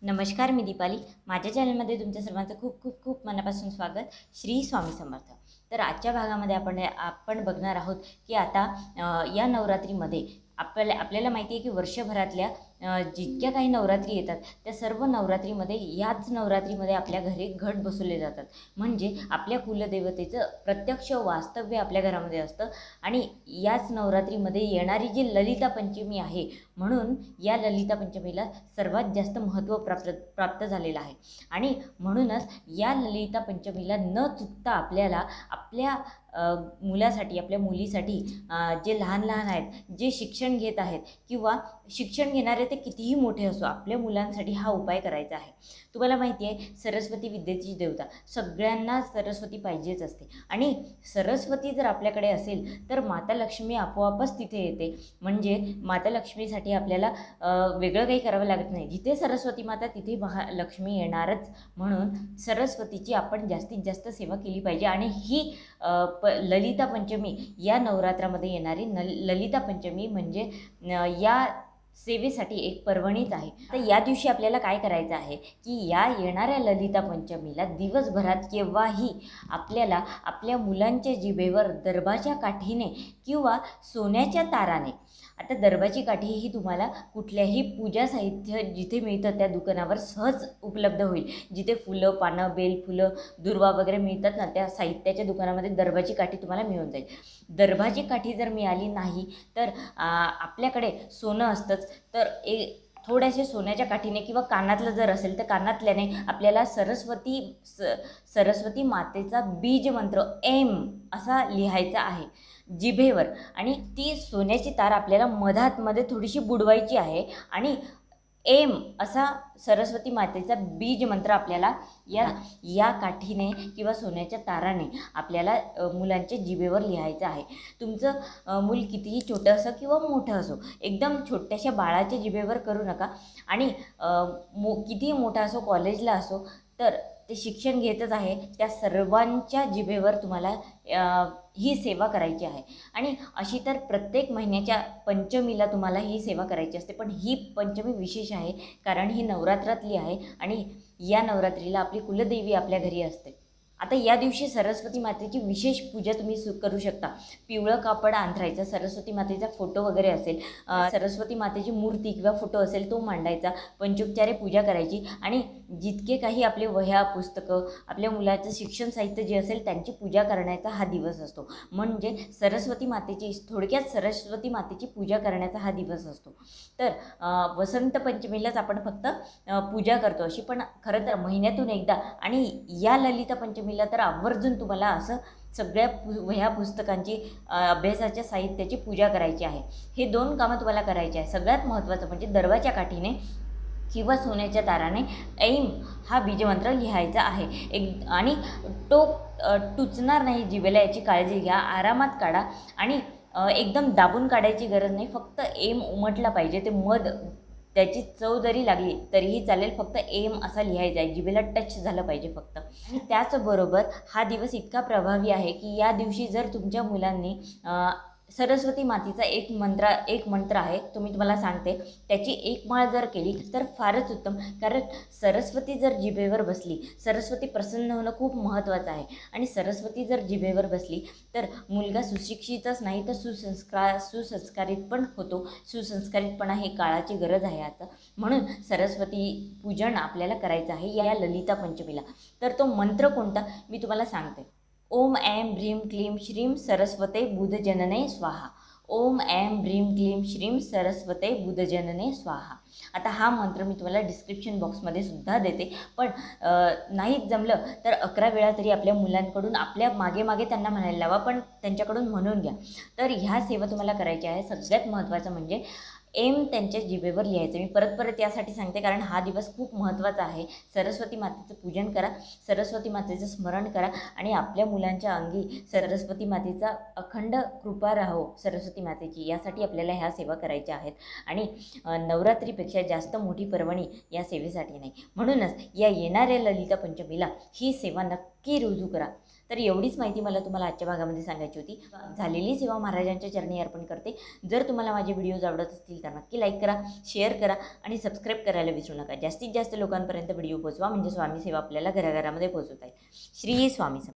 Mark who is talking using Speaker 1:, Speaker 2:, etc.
Speaker 1: नमस्कार, मी दीपाली. माझ्या चॅनलमध्ये तुमच्या सर्वांचं खूप खूप खूप मनापासून स्वागत. श्री स्वामी समर्थ. तर आजच्या भागामध्ये आपण बघणार आहोत की आता या नवरात्रीमध्ये आपल्याला माहिती आहे की वर्षभरातल्या जितक्या काही नवरात्री येतात त्या सर्व नवरात्रीमध्ये याच नवरात्रीमध्ये आपल्या घरी घट बसवले जातात. म्हणजे आपल्या कुलदेवतेचं प्रत्यक्ष वास्तव्य आपल्या घरामध्ये असतं. आणि याच नवरात्रीमध्ये येणारी जी ललिता पंचमी आहे, म्हणून या ललिता पंचमीला सर्वात जास्त महत्त्व प्राप्त झालेलं आहे. आणि म्हणूनच या ललिता पंचमीला न चुकता आपल्याला आपल्या मुलासाठी, आपल्या मुलीसाठी, जे लहान लहान आहेत, जे शिक्षण घेत आहेत किंवा शिक्षण घेणारे ते कितीही मोठे असो, आपल्या मुलांसाठी हा उपाय करायचा आहे. तुम्हाला माहिती आहे, सरस्वती विद्येची देवता, सगळ्यांना सरस्वती पाहिजेच असते. आणि सरस्वती जर आपल्याकडे असेल तर माता लक्ष्मी आपोआपच तिथे येते. म्हणजे माता लक्ष्मीसाठी आपल्याला वेगळं काही करावं लागत नाही. जिथे सरस्वती माता तिथे महालक्ष्मी येणारच. म्हणून सरस्वतीची आपण जास्तीत जास्त सेवा केली पाहिजे. आणि ही ललिता पंचमी, या नवरात्रामध्ये येणारी ललिता पंचमी म्हणजे या सेवेसाठी एक पर्वणीच आहे. तर या दिवशी आपल्याला काय करायचं आहे की या येणाऱ्या ललिता पंचमीला दिवसभरात केव्हाही आपल्याला आपल्या मुलांच्या जिभेवर दर्भाच्या काठीने किंवा सोन्याच्या ताराने, आता दर्भाची काठी ही तुम्हाला कुठल्याही पूजा साहित्य जिथे मिळतं त्या दुकानावर सहज उपलब्ध होईल. जिथे फुलं, पानं, बेल, फुलं, दुर्वा वगैरे मिळतात ना, त्या साहित्याच्या दुकानामध्ये दर्भाची काठी तुम्हाला मिळून जाईल. दर्भाची काठी जर मिळाली नाही तर आपल्याकडे सोनं असतंच, तर थोड्याशा सोन्याच्या काठीने किंवा कानातलं जर असेल तर कानातल्याने आपल्याला सरस्वती मातेचा बीज मंत्र एम असा लिहायचा आहे जिभेवर. आणि ती सोन्याची तार आपल्याला मधातमध्ये थोडीशी बुडवायची आहे. आणि एम असा सरस्वती मातेचा बीज मंत्र आपल्याला या काठीने किंवा सोन्याच्या ताराने आपल्याला मुलांच्या जिभेवर लिहायचं आहे. तुमचं मूल कितीही छोटं असो किंवा मोठं असो, एकदम छोट्याशा बाळाच्या जिभेवर करू नका. आणि कितीही मोठा असो, कॉलेजला असो, तर ते शिक्षण घेतच आहे त्या सर्वांच्या जिभेवर तुम्हाला ही सेवा करायची आहे. आणि अशी तर प्रत्येक महिन्याच्या पंचमीला तुम्हाला ही सेवा करायची असते. पण ही पंचमी विशेष आहे कारण ही नवरात्रातली आहे आणि या नवरात्रीला आपली कुलदेवी आपल्या घरी असते. आता या दिवशी सरस्वती मातेची विशेष पूजा तुम्ही करू शकता. पिवळं कापड अंथरायचं, सरस्वती मातेचा फोटो वगैरे असेल, सरस्वती मातेची मूर्ती किंवा फोटो असेल तो मांडायचा, पंचोपचारे पूजा करायची. आणि जितके काही आपले वह्या, पुस्तकं, आपल्या मुलाचं शिक्षण साहित्य जे असेल त्यांची पूजा करण्याचा हा दिवस असतो. म्हणजे थोडक्यात सरस्वती मातेची पूजा करण्याचा हा दिवस असतो. तर वसंत पंचमीलाच आपण फक्त पूजा करतो अशी, पण खरं तर महिन्यातून एकदा आणि या ललिता पंचमीला तर आवर्जून तुम्हाला असं सगळ्या वह्या पुस्तकांची, अभ्यासाच्या साहित्याची पूजा करायची आहे. हे 2 कामं तुम्हाला करायची आहे. सगळ्यात महत्त्वाचं म्हणजे दर्भाच्या काठीने किंवा सोन्याच्या ताराने ऐम हा बीजमंत्र लिहायचा आहे. आणि तो टुचणार नाही जिभेला, याची काळजी घ्या. आरामात काढा आणि एकदम दाबून काढायची गरज नाही. फक्त एम उमटला पाहिजे. ते मध, त्याची चव जरी लागली तरीही चालेल. फक्त एम असा लिहायचा आहे, जिभेला टच झालं पाहिजे फक्त. आणि त्याचबरोबर हा दिवस इतका प्रभावी आहे की या दिवशी जर तुमच्या मुलांनी सरस्वती मातेचा एक मंत्र आहे, तो मी तुम्हाला सांगते, त्याची 1 माळ जर केली तर फारच उत्तम. कारण सरस्वती जर जिभेवर बसली, सरस्वती प्रसन्न होणं खूप महत्त्वाचं आहे. आणि सरस्वती जर जिभेवर बसली तर मुलगा सुशिक्षितच नाही तर सुसंस्कारित पण होतो. सुसंस्कारितपणा ही काळाची गरज आहे आता. म्हणून सरस्वती पूजन आपल्याला करायचं आहे या ललिता पंचमीला. तर तो मंत्र कोणता मी तुम्हाला सांगते. ओम ऐं ह्रीं क्लीं श्रीं सरस्वते बुधजनने स्वाहा. ओम ऐं ह्रीं क्लीं श्रीं सरस्वते बुधजनने स्वाहा. आता हा मंत्र मी तुम्हाला डिस्क्रिप्शन बॉक्समध्ये सुद्धा देते. पण नाहीच जमलं तर 11 वेळा तरी आपल्या मुलांकडून आपल्या मागे त्यांना म्हणायला लावा, पण त्यांच्याकडून म्हणून घ्या. तर ह्या सेवा तुम्हाला करायच्या आहे. सगळ्यात महत्त्वाचं म्हणजे एम त्यांच्या जिभेवर लिहायचं. मी परत यासाठी सांगते कारण हा दिवस खूप महत्त्वाचा आहे. सरस्वती मातेचं पूजन करा, सरस्वती मातेचं स्मरण करा आणि आपल्या मुलांच्या अंगी सरस्वती मातेचा अखंड कृपा राहो, सरस्वती मातेची, यासाठी आपल्याला ह्या सेवा करायच्या आहेत. आणि नवरात्रीपेक्षा जास्त मोठी पर्वणी या सेवेसाठी नाही. म्हणूनच या येणाऱ्या ललिता पंचमीला ही सेवा नक्की नक्की रुजू करा. तर एवढीच माहिती मला तुम्हाला आजच्या भागामध्ये सांगायची होती. झालेली सेवा महाराजांच्या चरणी अर्पण करते. जर तुम्हाला माझे व्हिडिओज आवडत असतील तर नक्की लाईक करा, शेअर करा आणि सबस्क्राईब करायला विसरू नका. जास्तीत जास्त लोकांपर्यंत व्हिडिओ पोहोचवा, म्हणजे स्वामी सेवा आपल्याला घराघरामध्ये पोहोचवता येईल. श्री स्वामी समर्थ.